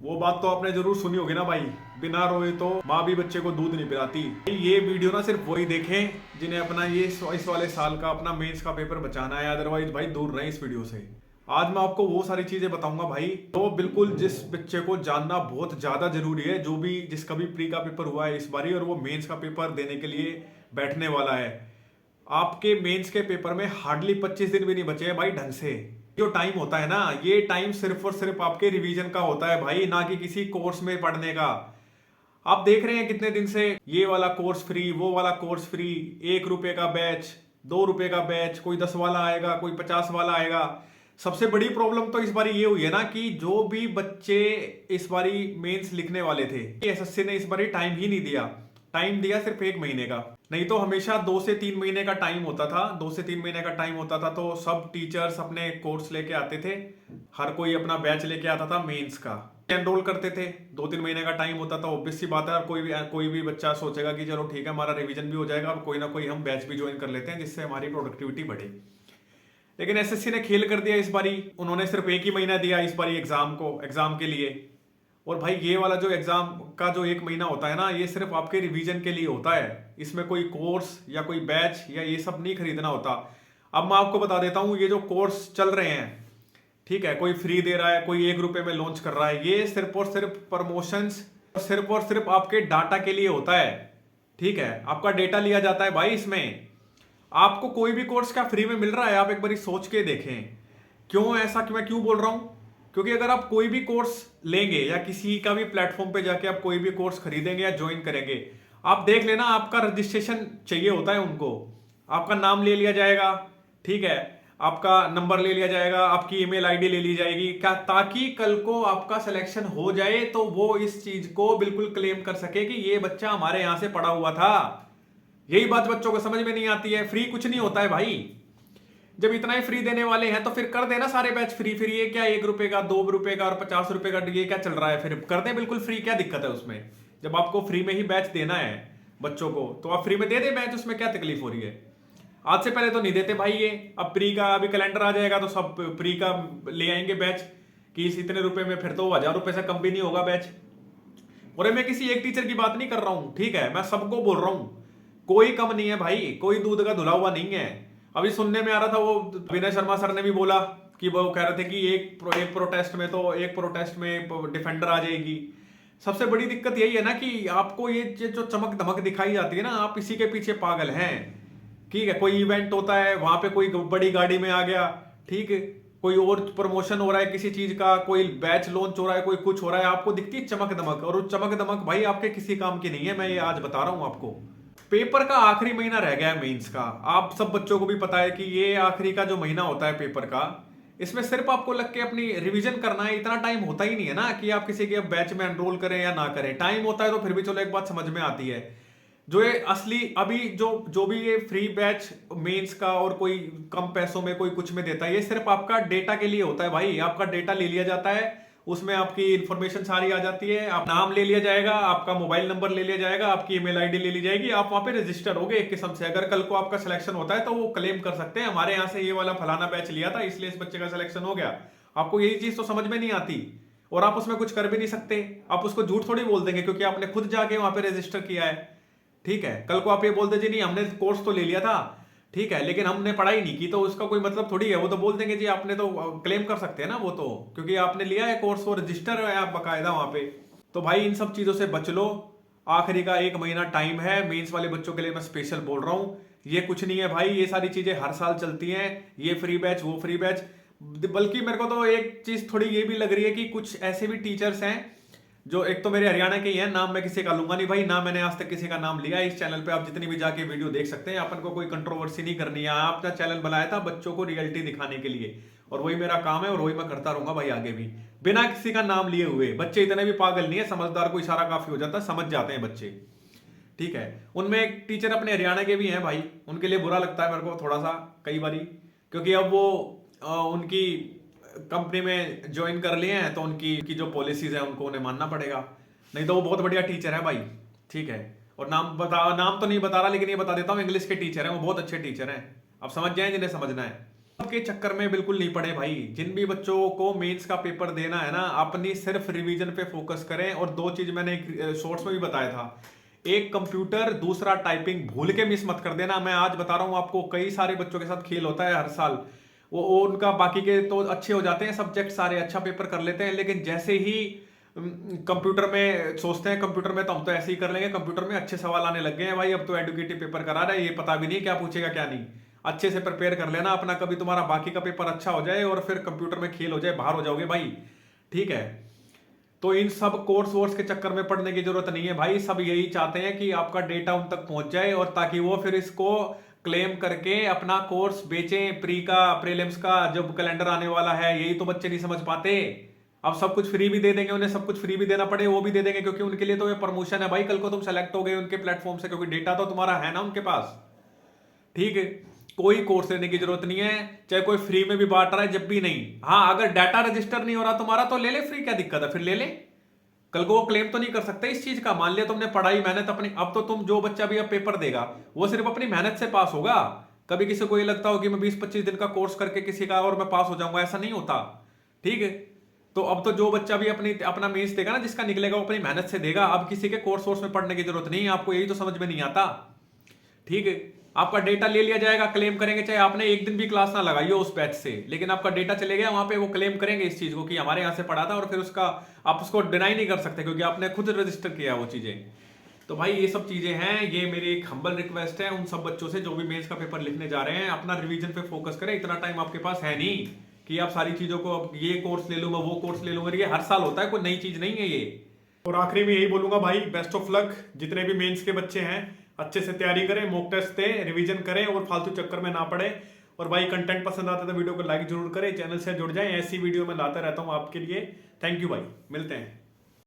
वो बात तो आपने जरूर सुनी होगी ना भाई, बिना रोए तो माँ भी बच्चे को दूध नहीं पिलाती। ये वीडियो ना सिर्फ वही देखें जिन्हें अपना ये इस वाले साल का अपना मेंस का पेपर बचाना है, अदरवाइज भाई दूर रहें इस वीडियो से। आज मैं आपको वो सारी चीजें बताऊंगा भाई तो बिल्कुल जिस बच्चे को जानना बहुत ज्यादा जरूरी है, जो भी जिसका भी प्री का पेपर हुआ है इस बारी और वो मेंस का पेपर देने के लिए बैठने वाला है। आपके मेंस के पेपर में हार्डली 25 दिन भी नहीं बचे हैं भाई ढंग से। जो टाइम होता है ना, ये टाइम सिर्फ और सिर्फ आपके रिवीजन का होता है भाई, ना कि किसी कोर्स में पढ़ने का। आप देख रहे हैं कितने दिन से ये वाला कोर्स फ्री, वो वाला कोर्स फ्री, 1 रुपए का बैच, 2 रुपए का बैच, कोई 10 वाला आएगा, कोई 50 वाला आएगा। सबसे बड़ी प्रॉब्लम तो इस बारी ये हुई है ना कि जो भी बच्चे इस बारी मेंस लिखने वाले थे, एसएससी ने इस बारी टाइम ही नहीं दिया। टाइम दिया सिर्फ 1 महीने का। नहीं तो हमेशा 2 से 3 महीने का टाइम होता था। 2 से 3 महीने का टाइम होता था तो सब टीचर्स अपने कोर्स लेके आते थे, हर कोई अपना बैच लेके आता था मेंस का, एनरोल करते थे। 2-3 महीने का टाइम होता था। ऑब्वियस सी बात है, कोई भी बच्चा सोचेगा कि चलो ठीक है हमारा रिवीजन भी हो जाएगा, अब कोई ना कोई हम बैच भी ज्वाइन कर लेते हैं जिससे हमारी प्रोडक्टिविटी बढ़े। लेकिन एसएससी ने खेल कर दिया इस बारी। उन्होंने सिर्फ 1 ही महीना दिया इस बारी एग्जाम के लिए। और भाई ये वाला जो एग्जाम का जो 1 महीना होता है ना, ये सिर्फ आपके रिवीजन के लिए होता है। इसमें कोई कोर्स या कोई बैच या ये सब नहीं खरीदना होता। अब मैं आपको बता देता हूँ, ये जो कोर्स चल रहे हैं, ठीक है, कोई फ्री दे रहा है, कोई 1 रुपए में लॉन्च कर रहा है, ये सिर्फ और सिर्फ प्रमोशंस, सिर्फ और सिर्फ आपके डाटा के लिए होता है। ठीक है, आपका डेटा लिया जाता है भाई इसमें। आपको कोई भी कोर्स क्या फ्री में मिल रहा है? आप एक बार सोच के देखें। क्यों ऐसा कि मैं क्यों बोल रहा हूं? क्योंकि अगर आप कोई भी कोर्स लेंगे या किसी का भी प्लेटफॉर्म पे जाके आप कोई भी कोर्स खरीदेंगे या ज्वाइन करेंगे, आप देख लेना आपका रजिस्ट्रेशन चाहिए होता है उनको। आपका नाम ले लिया जाएगा, ठीक है, आपका नंबर ले लिया जाएगा, आपकी ईमेल आईडी ले ली जाएगी, क्या ताकि कल को आपका सिलेक्शन हो जाए तो वो इस चीज को बिल्कुल क्लेम कर सके कि ये बच्चा हमारे यहां से पढ़ा हुआ था। यही बात बच्चों को समझ में नहीं आती है। फ्री कुछ नहीं होता है भाई। जब इतना ही फ्री देने वाले हैं तो फिर कर देना सारे बैच फ्री। फिर ये क्या 1 रुपए का, 2 रुपए का और 50 रुपए का ये क्या चल रहा है? फिर कर दें बिल्कुल फ्री, क्या दिक्कत है उसमें? जब आपको फ्री में ही बैच देना है बच्चों को तो आप फ्री में दे दे बैच, उसमें क्या तकलीफ हो रही है? आज से पहले तो नहीं देते भाई ये। अब प्री का अभी कैलेंडर आ जाएगा तो सब प्री का ले आएंगे बैच कि इस इतने रुपए में, फिर तो 1000 रुपए से कम भी नहीं होगा बैच। और मैं किसी एक टीचर की बात नहीं कर रहा हूं, ठीक है, मैं सबको बोल रहा हूं, कोई कम नहीं है भाई, कोई दूध का धुला हुआ नहीं है। अभी सुनने में आ रहा था, वो विनय शर्मा सर ने भी बोला कि वो कह रहे थे कि एक प्रोटेस्ट में डिफेंडर आ जाएगी। सबसे बड़ी दिक्कत यही है ना कि आपको ये जो चमक धमक दिखाई जाती है ना, आप इसी के पीछे पागल हैं। ठीक है, कोई इवेंट होता है वहां पे कोई बड़ी गाड़ी में आ गया, ठीक है, कोई और प्रमोशन हो रहा है किसी चीज का, कोई बैच लॉन्च हो रहा है, कोई कुछ हो रहा है, आपको दिखती है चमक दमक, और वो चमक दमक भाई आपके किसी काम की नहीं है। मैं ये आज बता रहा हूं आपको। पेपर का आखिरी महीना रह गया है मेंस का। आप सब बच्चों को भी पता है कि ये आखिरी का जो महीना होता है पेपर का, इसमें सिर्फ आपको लग के अपनी रिवीजन करना है। इतना टाइम होता ही नहीं है ना कि आप किसी के बैच में एनरोल करें या ना करें। टाइम होता है तो फिर भी चलो एक बात समझ में आती है। जो ये असली अभी जो भी ये फ्री बैच मेंस का और कोई कम पैसों में कोई कुछ में देता है, ये सिर्फ आपका डेटा के लिए होता है भाई। आपका डेटा ले लिया जाता है, उसमें आपकी इंफॉर्मेशन सारी आ जाती है, आप नाम ले लिया जाएगा, आपका मोबाइल नंबर ले लिया जाएगा, आपकी ईमेल आईडी ले ली जाएगी, आप वहां पे रजिस्टर होगे एक किस्म से। अगर कल को आपका सिलेक्शन होता है तो वो क्लेम कर सकते हैं हमारे यहाँ से ये वाला फलाना बैच लिया था इसलिए इस बच्चे का सिलेक्शन हो गया। आपको यही चीज तो समझ में नहीं आती और आप उसमें कुछ कर भी नहीं सकते। आप उसको झूठ थोड़ी बोल देंगे क्योंकि आपने खुद जाके वहां पे रजिस्टर किया है। ठीक है, कल को आप ये बोल दे जी नहीं हमने कोर्स तो ले लिया था, ठीक है, लेकिन हमने पढ़ाई नहीं की, तो उसका कोई मतलब थोड़ी है। वो तो बोल देंगे जी आपने तो क्लेम कर सकते हैं ना वो तो, क्योंकि आपने लिया है कोर्स, वो रजिस्टर है आप बकायदा वहां पे। तो भाई इन सब चीजों से बच लो। आखिरी का 1 महीना टाइम है मेंस वाले बच्चों के लिए, मैं स्पेशल बोल रहा हूं। ये कुछ नहीं है भाई, ये सारी चीजें हर साल चलती हैं, ये फ्री बैच वो फ्री बैच। बल्कि मेरे को तो एक चीज थोड़ी ये भी लग रही है कि कुछ ऐसे भी टीचर्स हैं जो, एक तो मेरे हरियाणा के ही हैं, नाम मैं किसी का लूंगा नहीं भाई, ना मैंने आज तक किसी का नाम लिया इस चैनल पे। आप जितनी भी जाके वीडियो देख सकते हैं, अपन को कोई कंट्रोवर्सी नहीं करनी है। आपने चैनल बनाया था बच्चों को रियलिटी दिखाने के लिए, और वही मेरा काम है और वही मैं करता रहूंगा भाई आगे भी, बिना किसी का नाम लिए हुए। बच्चे इतने भी पागल नहीं है, समझदार को इशारा काफी हो जाता है, समझ जाते हैं बच्चे। ठीक है, उनमें एक टीचर अपने हरियाणा के भी हैं भाई, उनके लिए बुरा लगता है मेरे को थोड़ा सा कई बारी, क्योंकि अब वो उनकी कंपनी में ज्वाइन कर लिए हैं तो उनकी जो पॉलिसीज है उनको उन्हें मानना पड़ेगा। नहीं तो वो बहुत बढ़िया टीचर है भाई, ठीक है, और नाम तो नहीं बता रहा, लेकिन ये बता देता हूँ, इंग्लिश के टीचर हैं वो, बहुत अच्छे टीचर हैं। आप समझ जाए जिन्हें समझना है। के चक्कर में बिल्कुल नहीं पड़े भाई। जिन भी बच्चों को मेंस का पेपर देना है ना, अपनी सिर्फ रिवीजन पे फोकस करें। और दो चीज मैंने एक शॉर्ट्स में भी बताया था, एक कंप्यूटर, दूसरा टाइपिंग, भूल के मिस मत कर देना। मैं आज बता रहा हूं आपको, कई सारे बच्चों के साथ खेल होता है हर साल। वो उनका बाकी के तो अच्छे हो जाते हैं सब्जेक्ट सारे, अच्छा पेपर कर लेते हैं, लेकिन जैसे ही कंप्यूटर में सोचते हैं कंप्यूटर में तो हम तो ऐसे ही कर लेंगे, कंप्यूटर में अच्छे सवाल आने लग गए हैं भाई, अब तो एडुकेटिव पेपर करा रहा है, ये पता भी नहीं क्या पूछेगा क्या नहीं। अच्छे से प्रिपेयर कर लेना अपना, कभी तुम्हारा बाकी का पेपर अच्छा हो जाए और फिर कंप्यूटर में खेल हो जाए, बाहर हो जाओगे भाई, ठीक है। तो इन सब कोर्स वोर्स के चक्कर में पढ़ने की जरूरत नहीं है भाई। सब यही चाहते हैं कि आपका डेटा उन तक पहुंच जाए, और ताकि वो फिर इसको क्लेम करके अपना कोर्स बेचें। प्री का, प्रीलिम्स का जब कैलेंडर आने वाला है, यही तो बच्चे नहीं समझ पाते। अब सब कुछ फ्री भी दे देंगे, उन्हें सब कुछ फ्री भी देना पड़े वो भी दे देंगे, क्योंकि उनके लिए तो ये प्रमोशन है भाई। कल को तुम सेलेक्ट हो गए उनके प्लेटफॉर्म से, क्योंकि डेटा तो तुम्हारा है ना उनके पास, ठीक है। कोई कोर्स लेने की जरूरत नहीं है, चाहे कोई फ्री में भी बांट रहा है जब भी नहीं। हाँ, अगर डाटा रजिस्टर नहीं हो रहा तुम्हारा तो ले ले फ्री, क्या दिक्कत है, फिर ले ले। कल को वो क्लेम तो नहीं कर सकते इस चीज का। मान लिया तुमने पढ़ाई मेहनत अपनी, अब तो तुम जो बच्चा भी अब पेपर देगा वो सिर्फ अपनी मेहनत से पास होगा। कभी किसी को ये लगता हो कि मैं 20-25 दिन का कोर्स करके किसी का और मैं पास हो जाऊंगा, ऐसा नहीं होता, ठीक है। तो अब तो जो बच्चा भी अपना मेंस देगा ना, जिसका निकलेगा वो अपनी मेहनत से देगा। अब किसी के कोर्स वोर्स में पढ़ने की जरूरत नहीं है आपको, यही तो समझ में नहीं आता, ठीक है। आपका डेटा ले लिया जाएगा, क्लेम करेंगे, चाहे आपने एक दिन भी क्लास ना लगाई हो उस बैच से, लेकिन आपका डेटा चले गया वहां पे, वो क्लेम करेंगे इस चीज को कि हमारे यहां से पढ़ा था, और फिर उसका आप उसको डिनाई नहीं कर सकते क्योंकि आपने खुद रजिस्टर किया वो चीजें। तो भाई ये सब चीजें हैं, ये मेरी एक हम्बल रिक्वेस्ट है उन सब बच्चों से जो भी मेंस का पेपर लिखने जा रहे हैं, अपना रिवीजन पे फोकस करें। इतना टाइम आपके पास है नहीं कि आप सारी चीजों को, अब ये कोर्स ले लूंगा वो कोर्स ले लूंगा, ये हर साल होता है, कोई नई चीज नहीं है ये। और आखिरी में यही बोलूंगा भाई, बेस्ट ऑफ लक। जितने भी मेंस के बच्चे हैं अच्छे से तैयारी करें, मॉक टेस्ट दें, रिवीजन करें और फालतू चक्कर में ना पड़े। और भाई कंटेंट पसंद आता है तो वीडियो को लाइक जरूर करें, चैनल से जुड़ जाएं, ऐसी वीडियो में लाता रहता हूं आपके लिए। थैंक यू भाई, मिलते हैं।